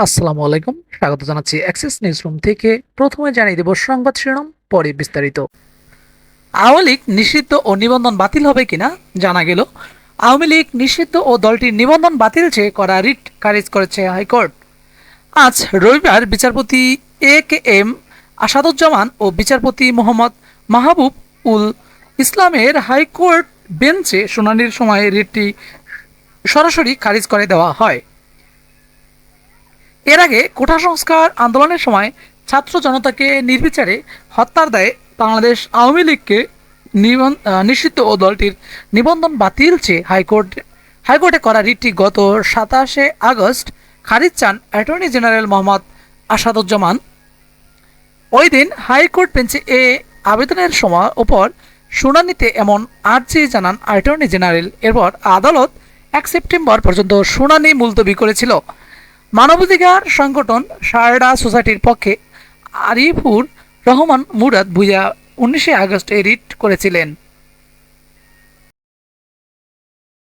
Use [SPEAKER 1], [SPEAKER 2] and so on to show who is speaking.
[SPEAKER 1] আসসালামু আলাইকুম, স্বাগত জানাচ্ছি অ্যাক্সেস নিউজ রুম থেকে। প্রথমে জানিয়ে দেব সংবাদ শিরোনাম, পরে বিস্তারিত। আওয়ামী লীগ নিষিদ্ধ ও নিবন্ধন বাতিল হবে কিনা জানা গেল। আওয়ামী লীগ নিষিদ্ধ ও দলটির নিবন্ধন বাতিল চেয়ে করা রিট খারিজ করেছে হাইকোর্ট। আজ রবিবার বিচারপতি A.K.M. আসাদুজ্জামান ও বিচারপতি মোহাম্মদ মাহবুব উল ইসলামের হাইকোর্ট বেঞ্চে শুনানির সময় রিটটি সরাসরি খারিজ করে দেওয়া হয়। এর আগে কোটা সংস্কার আন্দোলনের সময় ছাত্র জনতাকে নির্বিচারে হত্যার দায়ে বাংলাদেশ আওয়ামী লীগকে নিষিদ্ধ ও দলটির নিবন্ধন বাতিল চেয়ে হাইকোর্টে করা রিটটি গত 27 আগস্ট খারিজ চান অ্যাটর্নি জেনারেল মোহাম্মদ আসাদুজ্জামান। ওই দিন হাইকোর্ট বেঞ্চে আবেদনের সময় ওপর শুনানিতে এমন আর্জি জানান অ্যাটর্নি জেনারেল। এরপর আদালত 1 সেপ্টেম্বর পর্যন্ত শুনানি মুলতবি করেছিল। মানবাধিকার সংগঠন সারদা সোসাইটির পক্ষে আরিফুর রহমান মুরাদ ভুইয়া 19 আগস্ট রিট করেছিলেন।